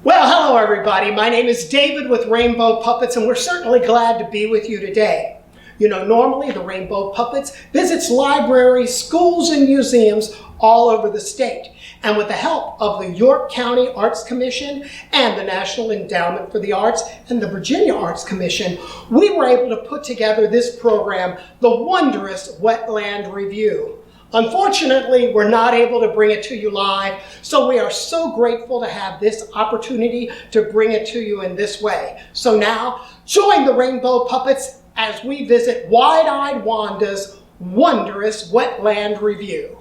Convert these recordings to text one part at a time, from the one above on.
Well, hello everybody. My name is David with Rainbow Puppets, and we're certainly glad to be with you today. You know, normally the Rainbow Puppets visits libraries, schools, and museums all over the state. And with the help of the York County Arts Commission and the National Endowment for the Arts and the Virginia Arts Commission, we were able to put together this program, the Wondrous Wetland Revue. Unfortunately, we're not able to bring it to you live, so we are so grateful to have this opportunity to bring it to you in this way. So now, join the Rainbow Puppets as we visit Wide-Eyed Wanda's Wondrous Wetland Revue.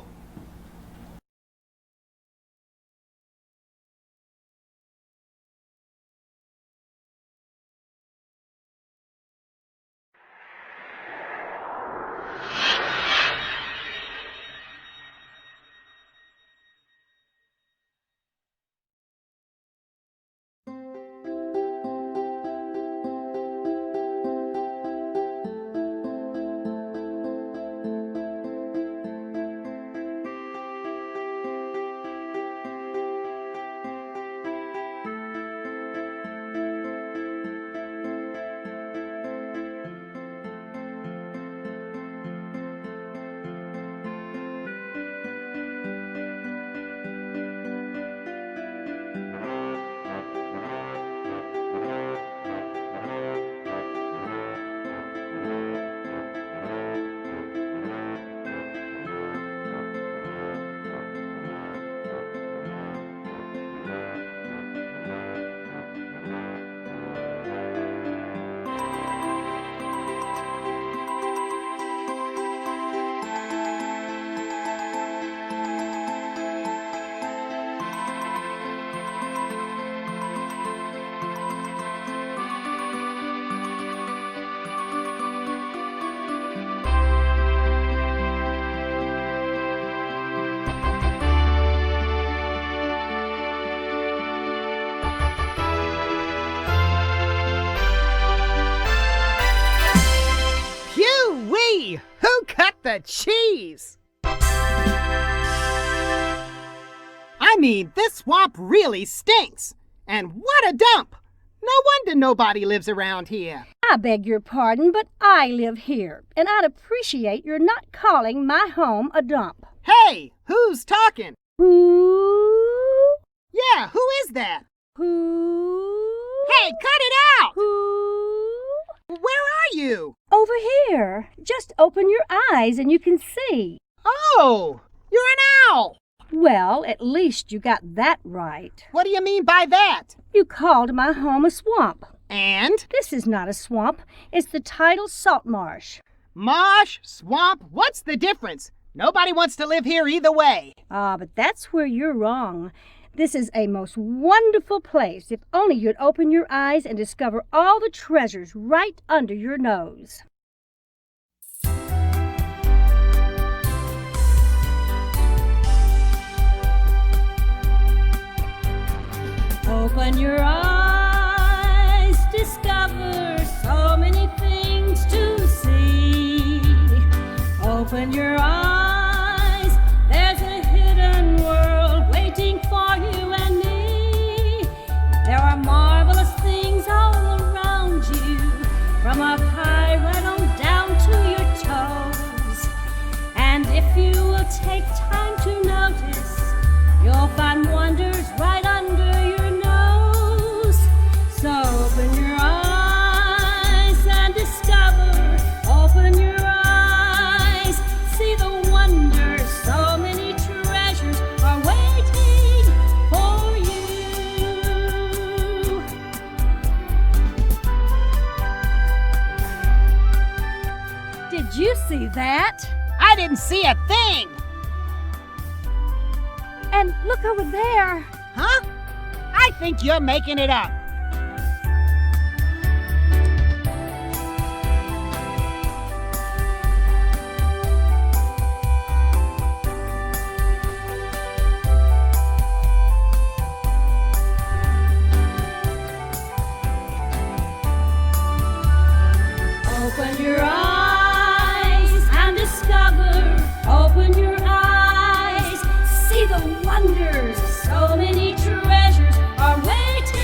Who cut the cheese? I mean, this swamp really stinks. And what a dump! No wonder nobody lives around here. I beg your pardon, but I live here, and I'd appreciate your not calling my home a dump. Hey, who's talking? Who? Yeah, who is that? Who? Hey, cut it out! Who? Where are you? Over here. Just open your eyes and you can see. Oh, you're an owl. Well, at least you got that right. What do you mean by that? You called my home a swamp. And? This is not a swamp. It's the tidal salt marsh. Marsh, swamp, what's the difference? Nobody wants to live here either way. But that's where you're wrong. This is a most wonderful place if only you'd open your eyes and discover all the treasures right under your nose. Open your eyes, discover so many things to see. Open your eyes, there's a hidden world waiting for you and me. There are marvelous things all around you, from up high right on down to your toes. And if you will take time to notice, you'll find wonders right under your nose. So open your eyes and discover. Open your eyes, see the wonders. So many treasures are waiting for you. Did you see that? I didn't see a thing. And look over there. Huh? I think you're making it up. Open your eyes and discover. Open your eyes, see the wonders. So many treasures are waiting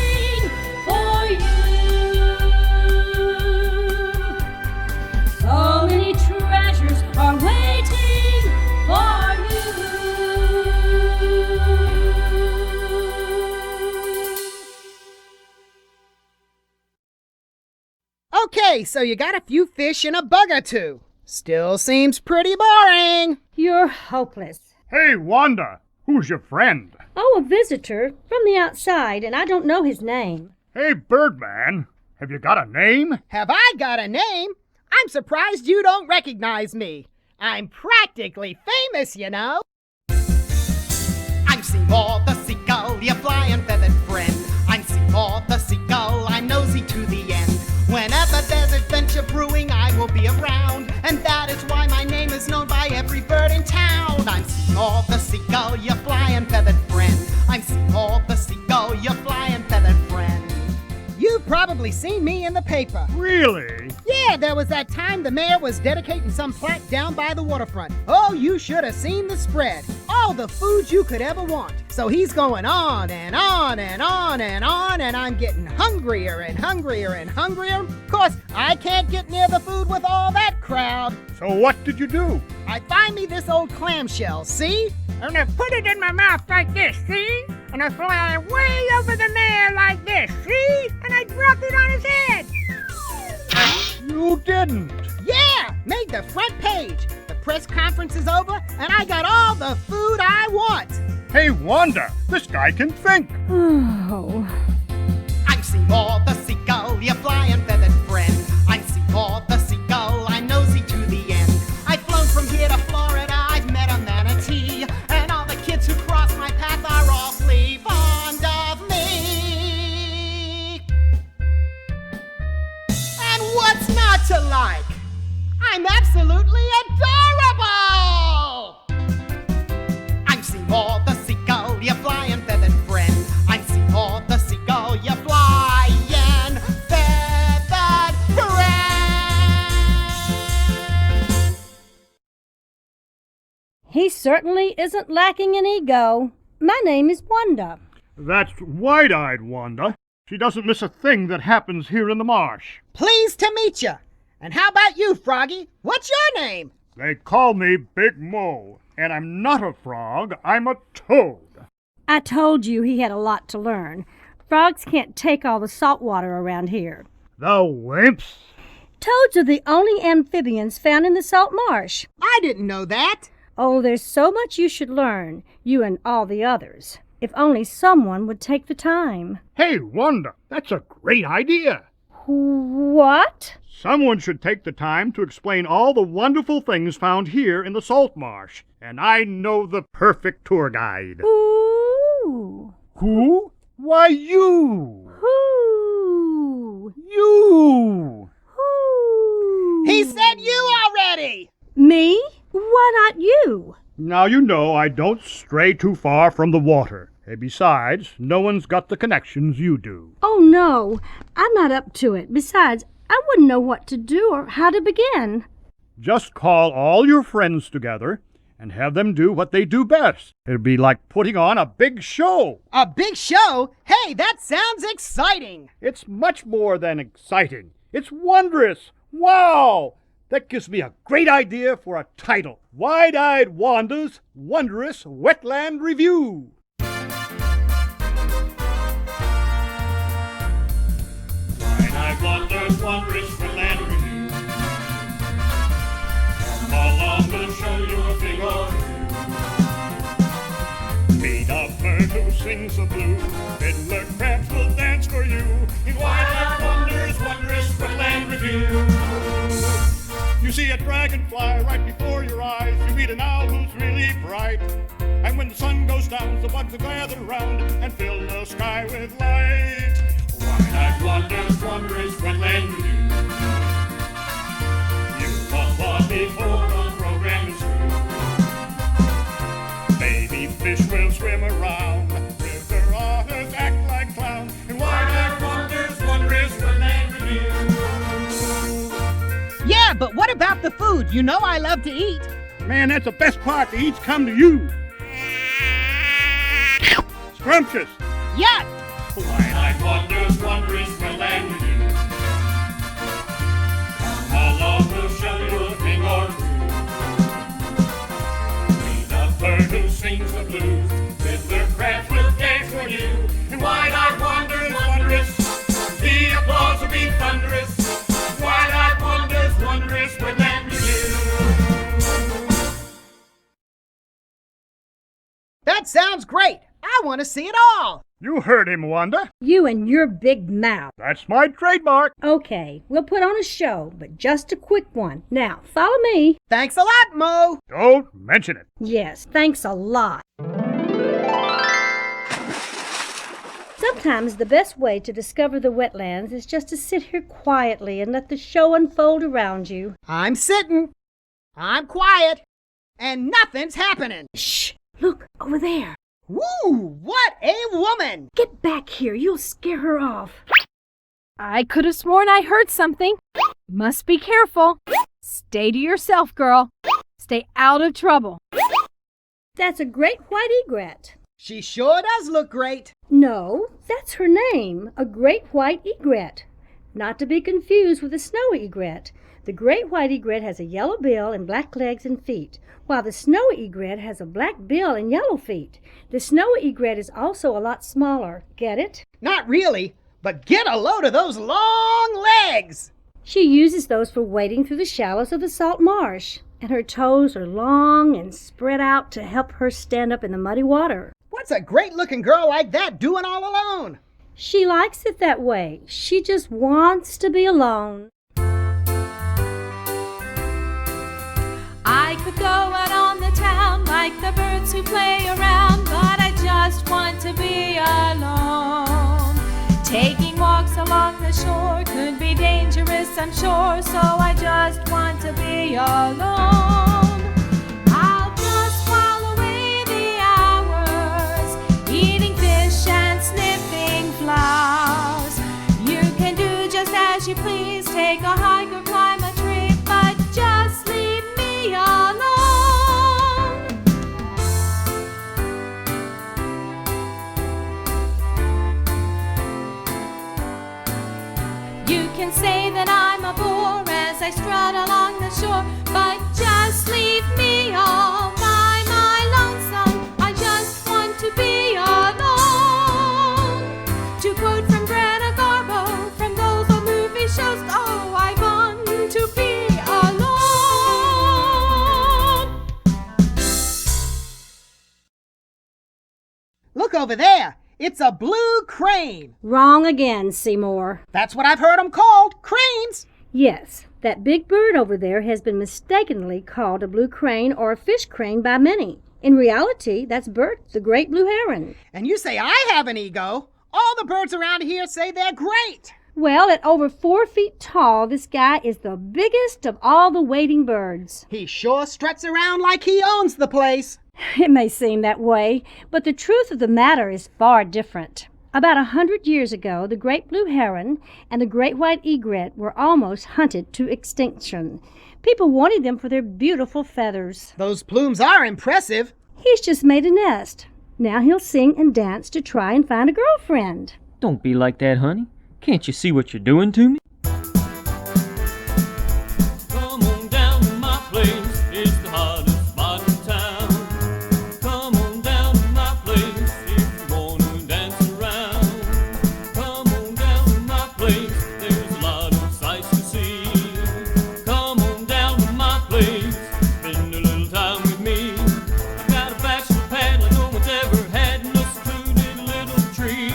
Okay, so you got a few fish and a bug or two. Still seems pretty boring. You're hopeless. Hey, Wanda, who's your friend? Oh, a visitor from the outside, and I don't know his name. Hey, Birdman, have you got a name? Have I got a name? I'm surprised you don't recognize me. I'm practically famous, you know. I'm Seymour the Seagull, your flying feathered friend. I'm Seymour the Seagull, I'm nosy to the end. Whenever there's adventure brewing, I will be around. And that is why my name is known by every bird in town. I'm Seymour the Seagull, your flying feathered friend. I'm Seymour the Seagull, your flying feathered friend. You've probably seen me in the paper. Really? Yeah, there was that time the mayor was dedicating some plaque down by the waterfront. Oh, you should have seen the spread. All the food you could ever want. So he's going on and on and on and on, and I'm getting hungrier and hungrier and hungrier. Of course, I can't get near the food with all that crowd. So what did you do? I find me this old clamshell, see? And I put it in my mouth like this, see? And I fly way over the mayor like this, see? And I dropped it on his head. You didn't. Yeah, made the front page. The press conference is over, and I got all the food I want. Hey, Wanda, this guy can think. Oh. I'm Seymour the Seagull, your flying feathered friend. I'm Seymour the Seagull, I'm nosy to the end. I've flown from here to Florida, I've met a manatee, and all the kids who cross my path are awfully fond of me. And what's not to like? I'm absolutely adorable! I'm Seymour the Seagull, your flying feathered friend. I'm Seymour the Seagull, your flying feathered friend. He certainly isn't lacking in ego. My name is Wanda. That's wide-eyed Wanda. She doesn't miss a thing that happens here in the marsh. Pleased to meet you. And how about you, Froggy? What's your name? They call me Big Mo, and I'm not a frog, I'm a toad. I told you he had a lot to learn. Frogs can't take all the salt water around here. The wimps. Toads are the only amphibians found in the salt marsh. I didn't know that. Oh, there's so much you should learn, you and all the others. If only someone would take the time. Hey, Wanda, that's a great idea. What? Someone should take the time to explain all the wonderful things found here in the salt marsh. And I know the perfect tour guide. Ooh. Who? Why, you. Who? You. Who? He said you already. Me? Why not you? Now you know I don't stray too far from the water. And besides, no one's got the connections you do. Oh, no. I'm not up to it. Besides, I wouldn't know what to do or how to begin. Just call all your friends together and have them do what they do best. It'd be like putting on a big show. A big show? Hey, that sounds exciting. It's much more than exciting. It's wondrous. Wow! That gives me a great idea for a title. Wide-Eyed Wanda's Wondrous Wetland Revue. Wide-Eyed Wanda's Wondrous Wetland Revue. Come along, we'll show you a thing or two. Meet a bird who sings the blues. Fiddler crabs will dance for you. In Wide-Eyed Wanda's Wondrous Wetland Revue. You see a dragonfly right before your eyes. You meet an owl who's really bright. And when the sun goes down, the bugs will gather round and fill the sky with light. Wide-Eyed Wanda's Wondrous Wetland Revue. You applaud before the program is through. Baby fish will swim around. River otters act like clowns. And Wide-Eyed Wanda's Wondrous Wetland Revue. Yeah, but what about the food? You know I love to eat. Man, that's the best part. The eats come to you. Scrumptious. Yuck! Wide-Eyed Wanda's Wondrous Wetland Revue. Come along, we'll show you a thing or two. Meet a bird who sings the blues. Fiddler crabs will dance for you. And Wide-Eyed Wanda's Wondrous. The applause will be thunderous. That sounds great. I want to see it all. You heard him, Wanda. You and your big mouth. That's my trademark. Okay, we'll put on a show, but just a quick one. Now, follow me. Thanks a lot, Mo. Don't mention it. Yes, thanks a lot. Sometimes the best way to discover the wetlands is just to sit here quietly and let the show unfold around you. I'm sitting. I'm quiet. And nothing's happening. Shh! Look, over there. Woo! What a woman! Get back here. You'll scare her off. I could have sworn I heard something. Must be careful. Stay to yourself, girl. Stay out of trouble. That's a great white egret. She sure does look great. No, that's her name, a great white egret. Not to be confused with a snowy egret. The great white egret has a yellow bill and black legs and feet, while the snowy egret has a black bill and yellow feet. The snowy egret is also a lot smaller. Get it? Not really, but get a load of those long legs. She uses those for wading through the shallows of the salt marsh, and her toes are long and spread out to help her stand up in the muddy water. What's a great-looking girl like that doing all alone? She likes it that way. She just wants to be alone. I could go out on the town like the birds who play around, but I just want to be alone. Taking walks along the shore could be dangerous, I'm sure, so I just want to be alone. I'll just while away the hours, eating fish and sniffing flowers. You can do just as you please, take a hike or climb a tree, but just leave me alone. You can say that I'm a bore as I strut along the shore, but just leave me all by my lonesome. I just want to be alone. To quote from Greta Garbo, from those old movie shows, oh, I want to be alone. Look over there. It's a blue crane. Wrong again, Seymour. That's what I've heard 'em called, cranes. Yes, that big bird over there has been mistakenly called a blue crane or a fish crane by many. In reality, that's Bert, the great blue heron. And you say I have an ego. All the birds around here say they're great. Well, at over 4 feet tall, this guy is the biggest of all the wading birds. He sure struts around like he owns the place. It may seem that way, but the truth of the matter is far different. About 100 years ago, the great blue heron and the great white egret were almost hunted to extinction. People wanted them for their beautiful feathers. Those plumes are impressive. He's just made a nest. Now he'll sing and dance to try and find a girlfriend. Don't be like that, honey. Can't you see what you're doing to me? Come on down to my place, it's the hottest spot in town. Come on down to my place if you wanna dance around. Come on down to my place, there's a lot of sights to see. Come on down to my place, spend a little time with me. I got a bachelor pad like no one's ever had, and a secluded little tree.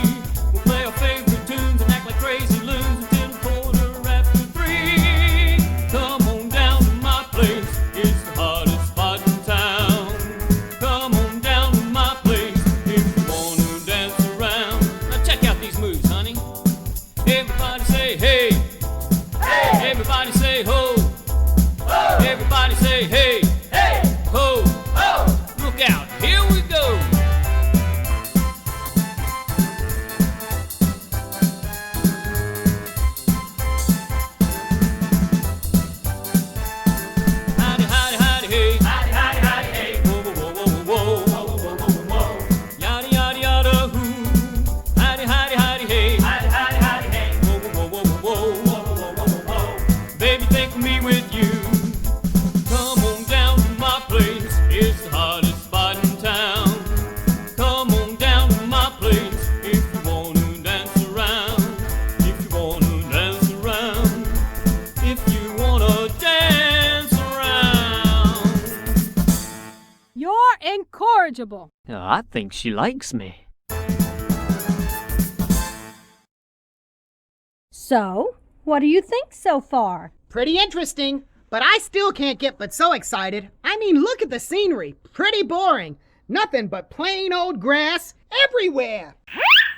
We'll play our favorite tunes and act like crazy loons until the marriageable. I think she likes me. So, what do you think so far? Pretty interesting, but I still can't get but so excited. I mean, look at the scenery. Pretty boring. Nothing but plain old grass everywhere.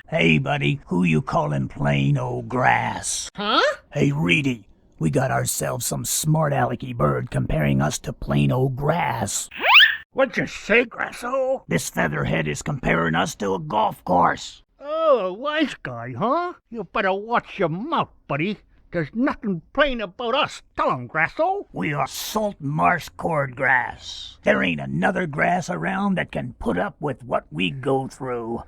Hey, buddy, who you callin' plain old grass? Huh? Hey, Reedy, we got ourselves some smart alecky bird comparing us to plain old grass. What'd you say, Grasso? This featherhead is comparing us to a golf course. Oh, a wise guy, huh? You better watch your mouth, buddy. There's nothing plain about us. Tell 'em, Grasso. We are salt marsh cordgrass. There ain't another grass around that can put up with what we go through.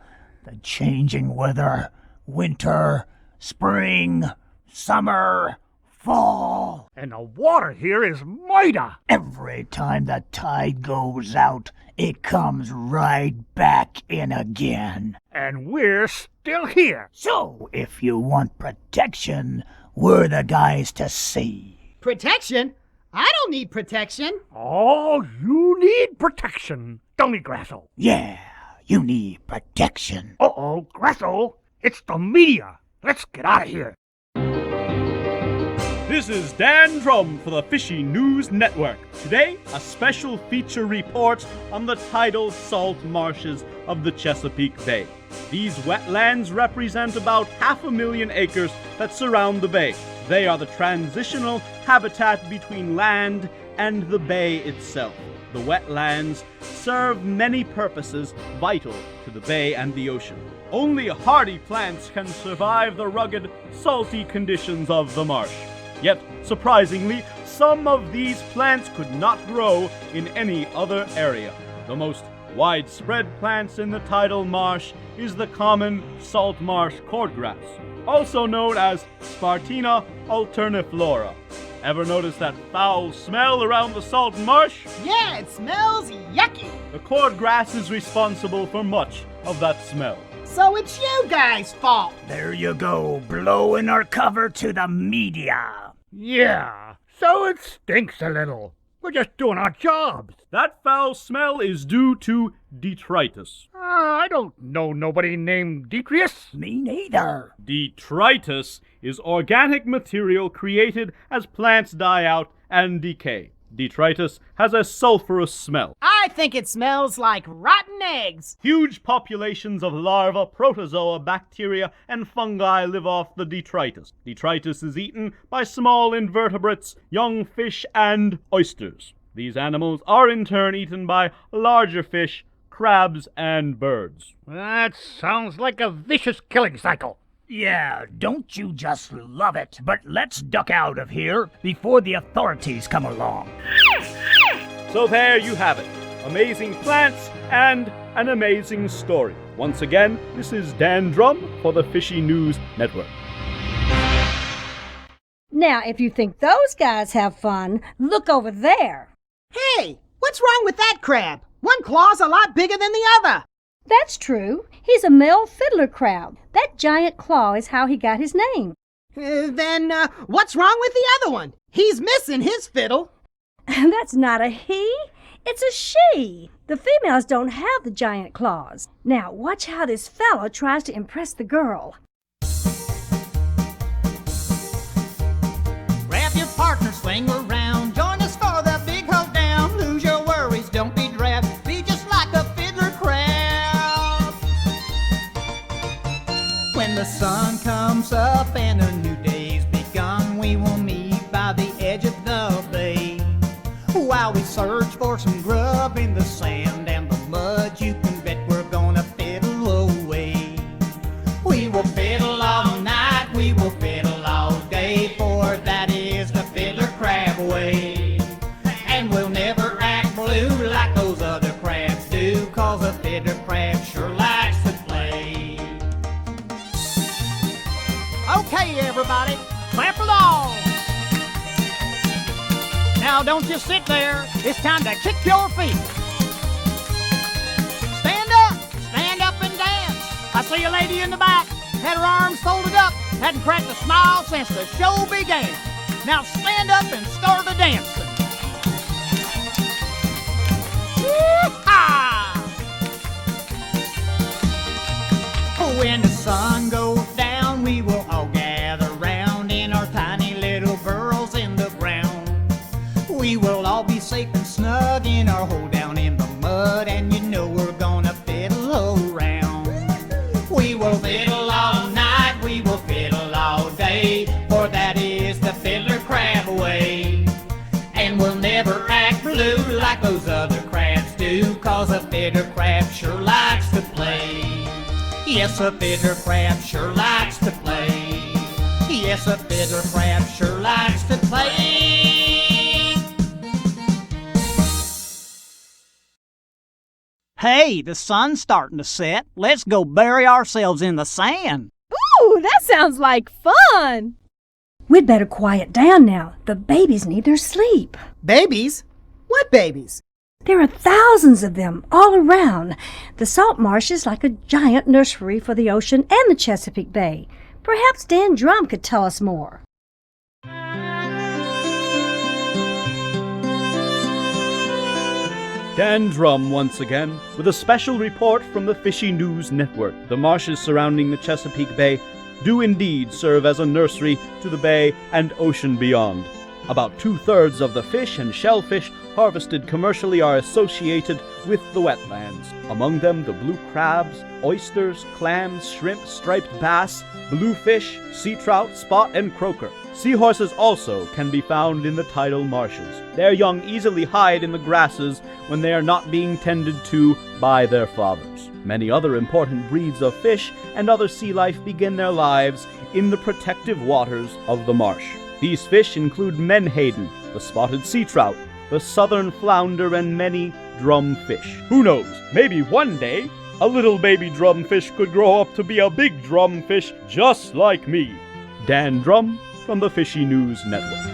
The changing weather, winter, spring, summer, fall. And the water here is mighty. Every time the tide goes out, it comes right back in again. And we're still here. So, if you want protection, we're the guys to see. Protection? I don't need protection. Oh, you need protection, don't you, Grasso? Yeah, you need protection. Uh-oh, Grasso, it's the media. Let's get out of here. This is Dan Drum for the Fishy News Network. Today, a special feature report on the tidal salt marshes of the Chesapeake Bay. These wetlands represent about 500,000 acres that surround the bay. They are the transitional habitat between land and the bay itself. The wetlands serve many purposes vital to the bay and the ocean. Only hardy plants can survive the rugged, salty conditions of the marsh. Yet, surprisingly, some of these plants could not grow in any other area. The most widespread plants in the tidal marsh is the common salt marsh cordgrass, also known as Spartina alterniflora. Ever notice that foul smell around the salt marsh? Yeah, it smells yucky. The cordgrass is responsible for much of that smell. So it's you guys' fault. There you go, blowing our cover to the media. Yeah, so it stinks a little. We're just doing our jobs. That foul smell is due to detritus. I don't know nobody named Detrius. Me neither. Detritus is organic material created as plants die out and decay. Detritus has a sulfurous smell. I think it smells like rotten eggs. Huge populations of larvae, protozoa, bacteria, and fungi live off the detritus. Detritus is eaten by small invertebrates, young fish, and oysters. These animals are in turn eaten by larger fish, crabs, and birds. That sounds like a vicious killing cycle. Yeah, don't you just love it? But let's duck out of here before the authorities come along. So there you have it. Amazing plants and an amazing story. Once again, this is Dan Drum for the Fishy News Network. Now, if you think those guys have fun, look over there. Hey, what's wrong with that crab? One claw's a lot bigger than the other. That's true. He's a male fiddler crab. That giant claw is how he got his name. Then what's wrong with the other one? He's missing his fiddle. That's not a he. It's a she. The females don't have the giant claws. Now, watch how this fella tries to impress the girl. Grab your partner, swing around. Join us for the big hold down. Lose your worries, don't be drab. Be just like a fiddler crab. When the sun comes up and a new day's begun, we will meet by the edge of the bay. While we search for some grub in the sand and the mud, you can bet we're gonna fiddle away. We will fiddle all night, we will fiddle all day, for that is the fiddler crab way. And we'll never act blue like those other crabs do, cause a fiddler crab sure likes to play. Okay, everybody, clap along. Now don't just sit there, it's time to kick your feet. Stand up and dance. I see a lady in the back, had her arms folded up, hadn't cracked a smile since the show began. Now stand up and start a dancing. Yee-haw! When the sun goes down, we will all gather round in our tiny little burrows in the ground. We will all be safe and snug in our hole down in the mud, and you know we're gonna fiddle around. We will fiddle all night, we will fiddle all day, for that is the fiddler crab way. And we'll never act blue like those other crabs do, 'cause a fiddler crab sure likes to play. Yes, a fiddler crab sure likes to play. Yes, a fiddler crab sure likes to play. Hey, the sun's starting to set. Let's go bury ourselves in the sand. Ooh, that sounds like fun! We'd better quiet down now. The babies need their sleep. Babies? What babies? There are thousands of them all around. The salt marsh is like a giant nursery for the ocean and the Chesapeake Bay. Perhaps Dan Drum could tell us more. Dan Drum once again with a special report from the Fishy News Network. The marshes surrounding the Chesapeake Bay do indeed serve as a nursery to the bay and ocean beyond. About 2/3 of the fish and shellfish harvested commercially are associated with the wetlands. Among them the blue crabs, oysters, clams, shrimp, striped bass, bluefish, sea trout, spot, and croaker. Seahorses also can be found in the tidal marshes. Their young easily hide in the grasses when they are not being tended to by their fathers. Many other important breeds of fish and other sea life begin their lives in the protective waters of the marsh. These fish include menhaden, the spotted sea trout, the southern flounder, and many drumfish. Who knows, maybe one day a little baby drumfish could grow up to be a big drumfish just like me. Dan Drum from the Fishy News Network.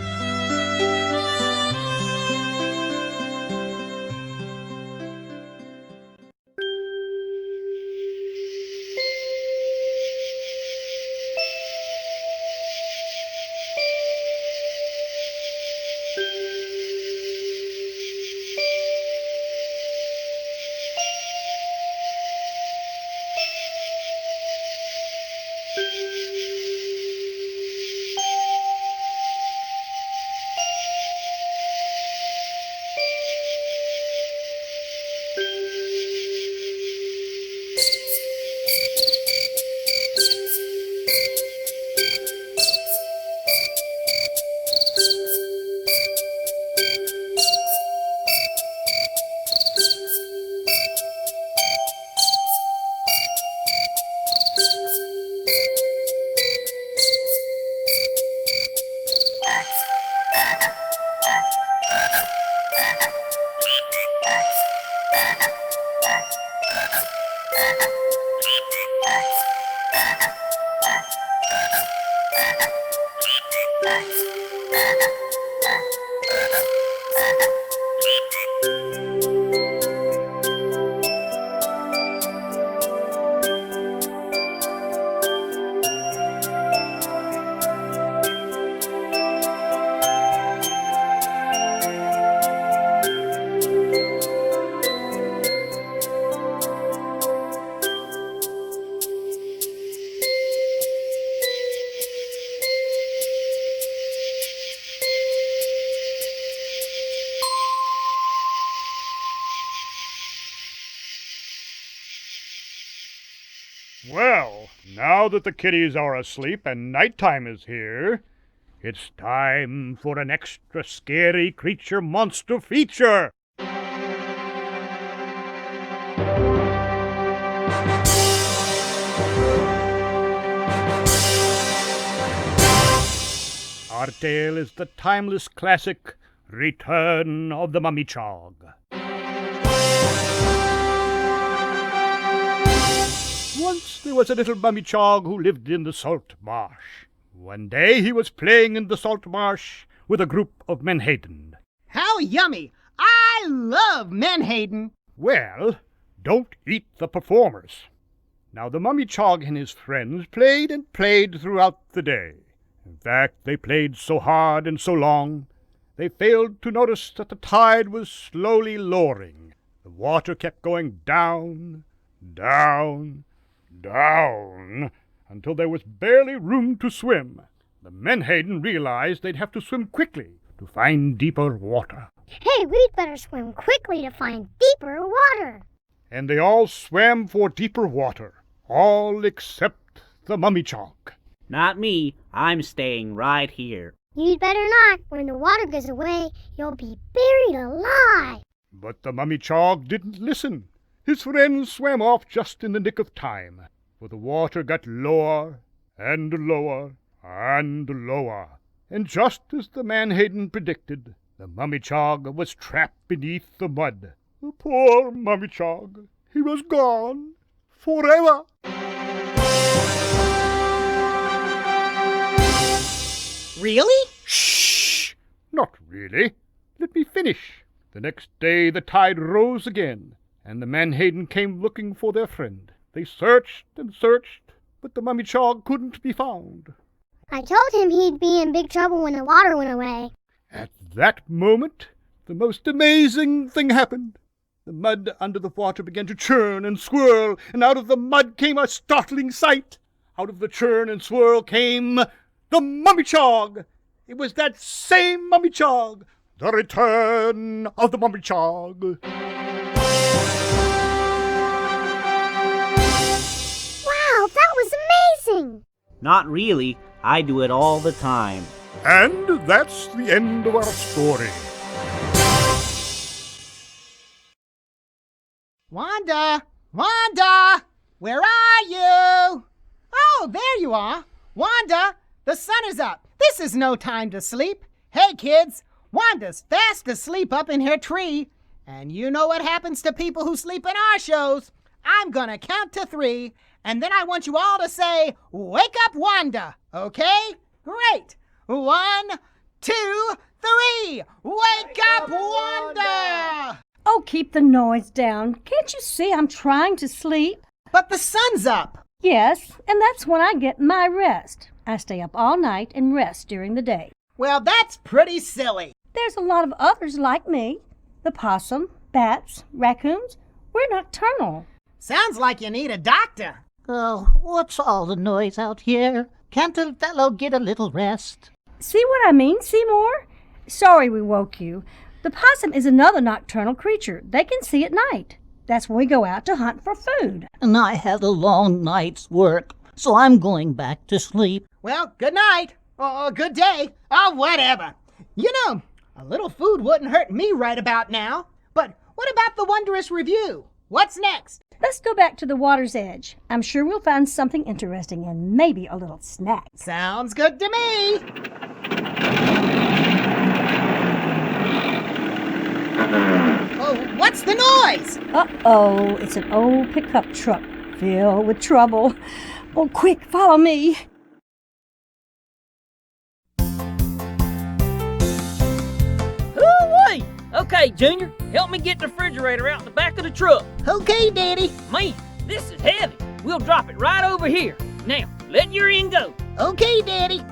Well, now that the kitties are asleep and nighttime is here, it's time for an extra scary creature monster feature. Our tale is the timeless classic Return of the Mummy Chog. Once there was a little mummy chog who lived in the salt marsh. One day he was playing in the salt marsh with a group of menhaden. How yummy! I love menhaden. Well, don't eat the performers. Now the mummy chog and his friends played and played throughout the day. In fact, they played so hard and so long, they failed to notice that the tide was slowly lowering. The water kept going down, down, down, until there was barely room to swim. The menhaden realized they'd have to swim quickly to find deeper water. Hey, we'd better swim quickly to find deeper water. And they all swam for deeper water, all except the mummy-chog. Not me. I'm staying right here. You'd better not. When the water goes away, you'll be buried alive. But the mummy-chog didn't listen. His friends swam off just in the nick of time, for the water got lower and lower and lower. And just as the menhaden predicted, the mummy-chog was trapped beneath the mud. The poor mummy-chog, he was gone forever. Really? Shh! Not really. Let me finish. The next day the tide rose again, and the menhaden came looking for their friend. They searched and searched, but the mummy-chog couldn't be found. I told him he'd be in big trouble when the water went away. At that moment, the most amazing thing happened. The mud under the water began to churn and swirl, and out of the mud came a startling sight. Out of the churn and swirl came the mummy-chog. It was that same mummy-chog, the return of the mummy-chog. Wow, that was amazing! Not really. I do it all the time. And that's the end of our story. Wanda! Wanda! Where are you? Oh, there you are. Wanda, the sun is up. This is no time to sleep. Hey, kids, Wanda's fast asleep up in her tree. And you know what happens to people who sleep in our shows. I'm gonna count to 3, and then I want you all to say, "Wake up, Wanda," okay? Great. 1, 2, 3. Wake up, Wanda! Oh, keep the noise down. Can't you see I'm trying to sleep? But the sun's up. Yes, and that's when I get my rest. I stay up all night and rest during the day. Well, that's pretty silly. There's a lot of others like me. The possum, bats, raccoons. We're nocturnal. Sounds like you need a doctor. Oh, what's all the noise out here? Can't a fellow get a little rest? See what I mean, Seymour? Sorry we woke you. The possum is another nocturnal creature. They can see at night. That's when we go out to hunt for food. And I had a long night's work, so I'm going back to sleep. Well, good night. Or good day. Oh, whatever. You know, a little food wouldn't hurt me right about now. But what about the Wondrous Revue? What's next? Let's go back to the water's edge. I'm sure we'll find something interesting and maybe a little snack. Sounds good to me. Oh, what's the noise? Uh-oh, it's an old pickup truck filled with trouble. Oh, quick, follow me. Hoo-wee! Okay, Junior, help me get the refrigerator out the back of the truck. Okay, Daddy. Man, this is heavy. We'll drop it right over here. Now, let your end go. Okay, Daddy.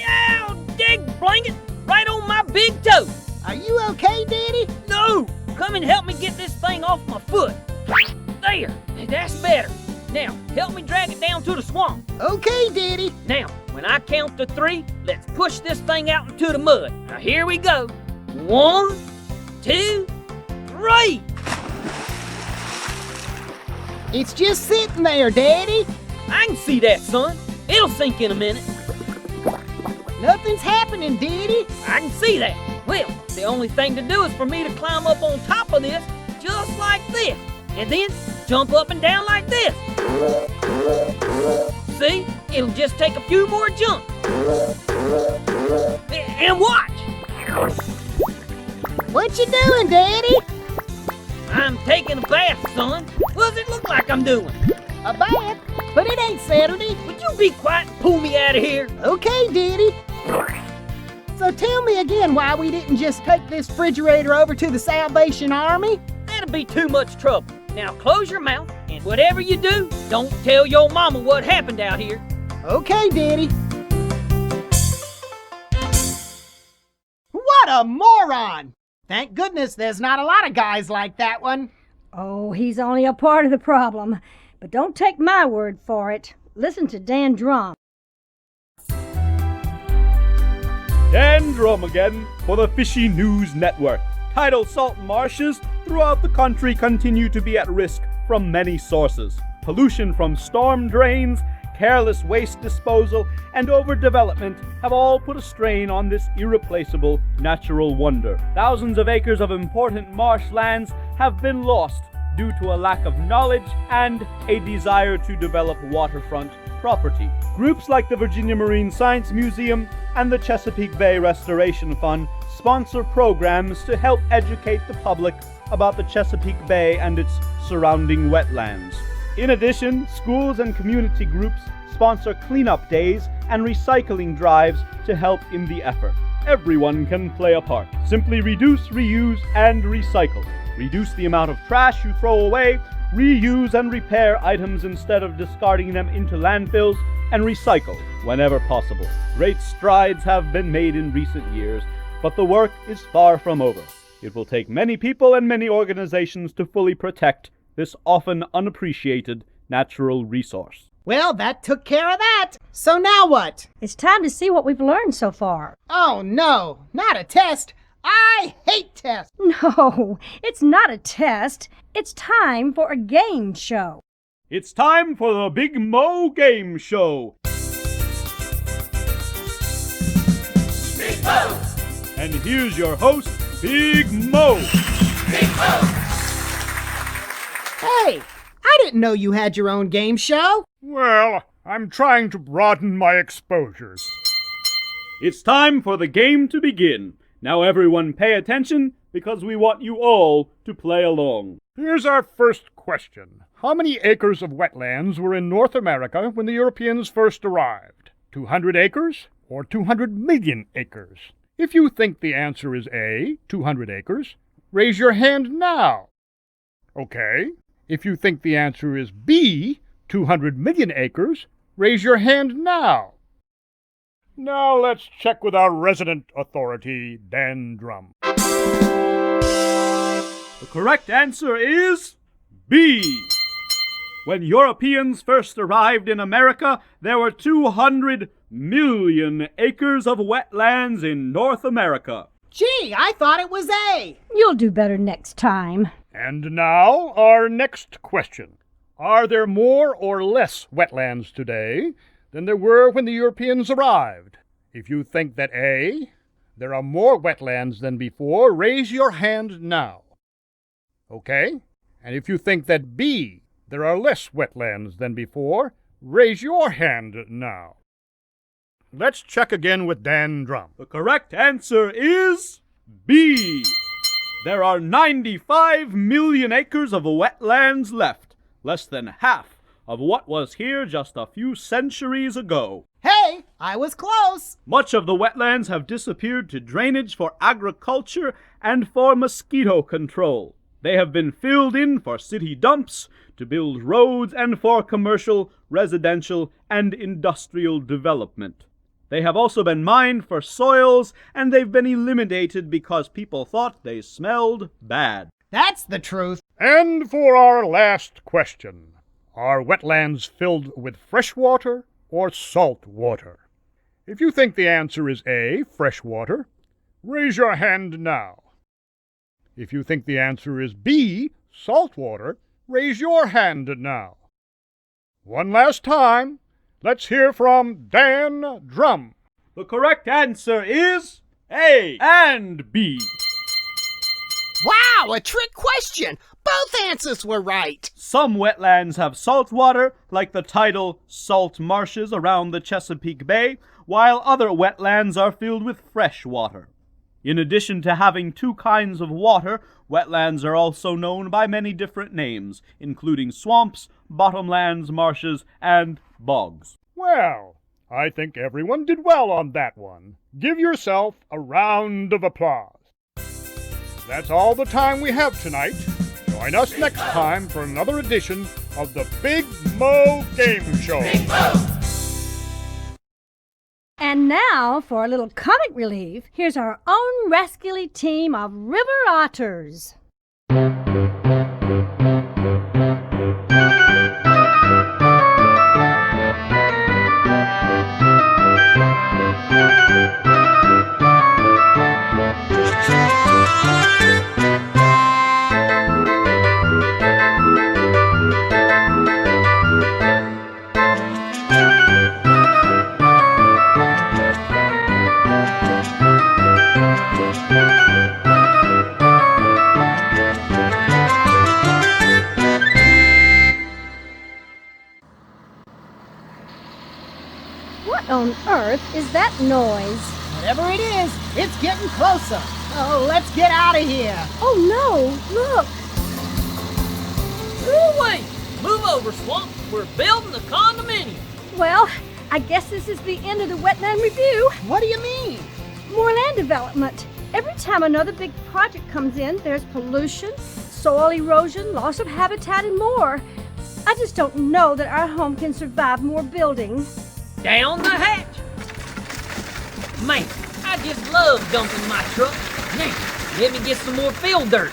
Ow, dig blanket, right on my big toe. Are you okay, Daddy? No, come and help me get this thing off my foot. There, that's better. Now, help me drag it down to the swamp. Okay, Daddy. Now, when I count to 3, let's push this thing out into the mud. Now, here we go. 1, 2, 3. It's just sitting there, Daddy. I can see that, son. It'll sink in a minute. Nothing's happening, Daddy. I can see that. Well, the only thing to do is for me to climb up on top of this, just like this, and then jump up and down like this. See? It'll just take a few more jumps. And watch. What you doing, Daddy? I'm taking a bath, son. What does it look like I'm doing? A bath? But it ain't Saturday. Would you be quiet and pull me out of here? Okay, Daddy. So tell me again why we didn't just take this refrigerator over to the Salvation Army? That'd be too much trouble. Now close your mouth, and whatever you do, don't tell your mama what happened out here. Okay, Daddy. What a moron! Thank goodness there's not a lot of guys like that one. Oh, he's only a part of the problem. But don't take my word for it. Listen to Dan Drum. Dan Drum again for the Fishy News Network. Tidal salt marshes throughout the country continue to be at risk from many sources. Pollution from storm drains, careless waste disposal, and overdevelopment have all put a strain on this irreplaceable natural wonder. Thousands of acres of important marshlands have been lost due to a lack of knowledge and a desire to develop waterfront property. Groups like the Virginia Marine Science Museum and the Chesapeake Bay Restoration Fund sponsor programs to help educate the public about the Chesapeake Bay and its surrounding wetlands. In addition, schools and community groups sponsor cleanup days and recycling drives to help in the effort. Everyone can play a part. Simply reduce, reuse, and recycle. Reduce the amount of trash you throw away, reuse and repair items instead of discarding them into landfills, and recycle whenever possible. Great strides have been made in recent years, but the work is far from over. It will take many people and many organizations to fully protect this often unappreciated natural resource. Well, that took care of that. So now what? It's time to see what we've learned so far. Oh no, not a test. I hate tests. No, it's not a test. It's time for a game show. It's time for the Big Mo Game Show. Big Mo! And here's your host, Big Mo. Big Mo! Hey, I didn't know you had your own game show. Well, I'm trying to broaden my exposures. It's time for the game to begin. Now everyone pay attention, because we want you all to play along. Here's our first question. How many acres of wetlands were in North America when the Europeans first arrived? 200 acres or 200 million acres? If you think the answer is A, 200 acres, raise your hand now. Okay. If you think the answer is B, 200 million acres, raise your hand now. Now let's check with our resident authority, Dan Drum. The correct answer is B. When Europeans first arrived in America, there were 200 million acres of wetlands in North America. Gee, I thought it was A. You'll do better next time. And now, our next question. Are there more or less wetlands today than there were when the Europeans arrived? If you think that A, there are more wetlands than before, raise your hand now. Okay? And if you think that B, there are less wetlands than before, raise your hand now. Let's check again with Dan Drum. The correct answer is B. There are 95 million acres of wetlands left, less than half of what was here just a few centuries ago. Hey, I was close. Much of the wetlands have disappeared to drainage for agriculture and for mosquito control. They have been filled in for city dumps, to build roads, and for commercial, residential, and industrial development. They have also been mined for soils, and they've been eliminated because people thought they smelled bad. That's the truth. And for our last question, are wetlands filled with fresh water or salt water? If you think the answer is A, fresh water, raise your hand now. If you think the answer is B, salt water, raise your hand now. One last time, let's hear from Dan Drum. The correct answer is A and B. Wow, a trick question. Both answers were right. Some wetlands have salt water, like the tidal salt marshes around the Chesapeake Bay, while other wetlands are filled with fresh water. In addition to having two kinds of water, wetlands are also known by many different names, including swamps, bottomlands, marshes, and bogs. Well, I think everyone did well on that one. Give yourself a round of applause. That's all the time we have tonight. Join us next time for another edition of the Big Mo Game Show. Big Mo! And now, for a little comic relief, here's our own rascally team of river otters. on earth is that noise? Whatever it is, it's getting closer. Oh, let's get out of here. Oh no, look. Ooh-wee! Move over, Swamp. We're building a condominium. Well, I guess this is the end of the Wetland Review. What do you mean? More land development. Every time another big project comes in, there's pollution, soil erosion, loss of habitat, and more. I just don't know that our home can survive more building. Down the hatch. Man, I just love dumping my truck. Now, let me get some more field dirt.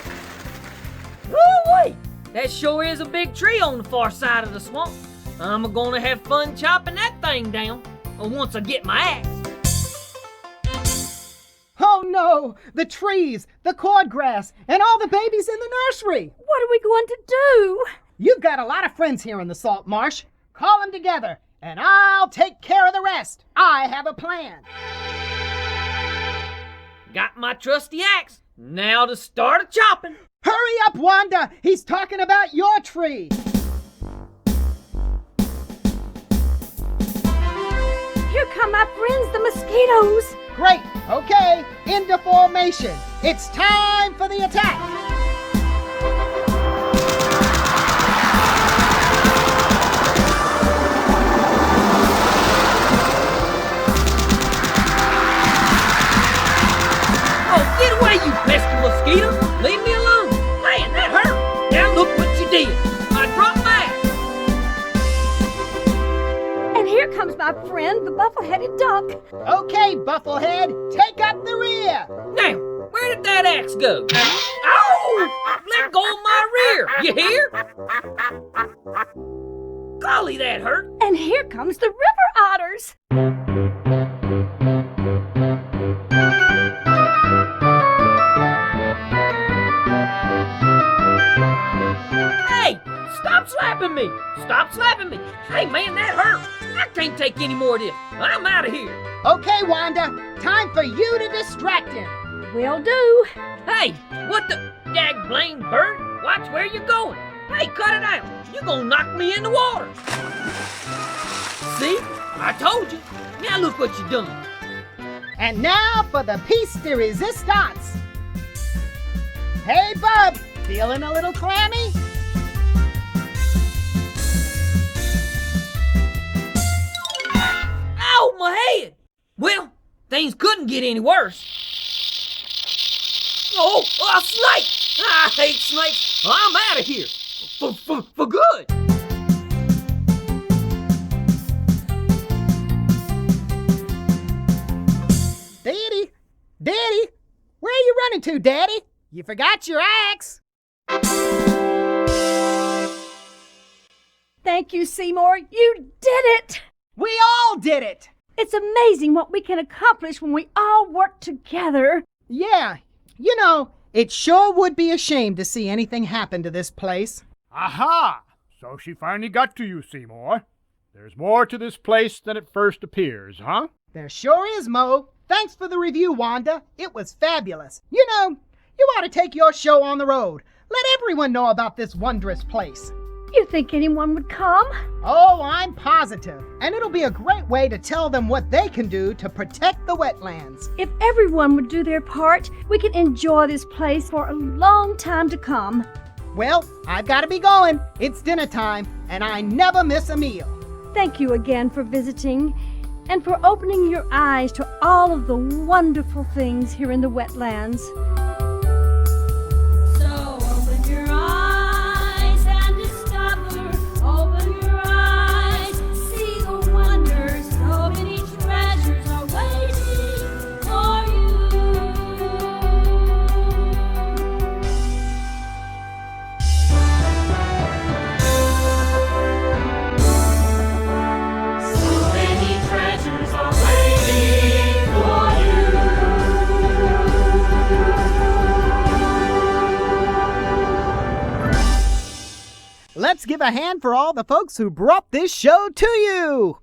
Woo-wee! That sure is a big tree on the far side of the swamp. I'm gonna have fun chopping that thing down once I get my axe. Oh no! The trees, the cordgrass, and all the babies in the nursery! What are we going to do? You've got a lot of friends here in the salt marsh. Call them together, and I'll take care of the rest. I have a plan. Got my trusty axe. Now to start a-chopping. Hurry up, Wanda! He's talking about your tree! Here come my friends, the mosquitoes. Great! Okay, into formation. It's time for the attack! Oh, get away, you pesky mosquito! Leave me alone! Man, that hurt! Now look what you did! I dropped my axe! And here comes my friend, the buffle-headed duck. Okay, Bufflehead, take up the rear! Now, where did that axe go? Ow! Let go of my rear! You hear? Golly, that hurt! And here comes the river otters. Hey! Stop slapping me! Stop slapping me! Hey, man, that hurt! I can't take any more of this. I'm out of here. Okay, Wanda, time for you to distract him. Will do. Hey, what the dag blame bird? Watch where you're going. Hey, cut it out. You're gonna knock me in the water. See? I told you. Now look what you done. And now for the piece de resistance. Hey, Bub, feeling a little clammy? Ow, my head! Well, things couldn't get any worse. Oh, a snake! I hate snakes. I'm out of here. For good. Daddy, where are you running to, Daddy? You forgot your axe. Thank you, Seymour. You did it! We all did it! It's amazing what we can accomplish when we all work together. Yeah, you know, it sure would be a shame to see anything happen to this place. Aha! So she finally got to you, Seymour. There's more to this place than it first appears, huh? There sure is, Mo. Thanks for the review, Wanda. It was fabulous. You know, you ought to take your show on the road. Let everyone know about this wondrous place. You think anyone would come? Oh, I'm positive. And it'll be a great way to tell them what they can do to protect the wetlands. If everyone would do their part, we can enjoy this place for a long time to come. Well, I've got to be going. It's dinner time, and I never miss a meal. Thank you again for visiting and for opening your eyes to all of the wonderful things here in the wetlands. So open your eyes and discover. Open your eyes, see the wonders. So many treasures are waiting for you. So many treasures are waiting for you. Let's give a hand for all the folks who brought this show to you.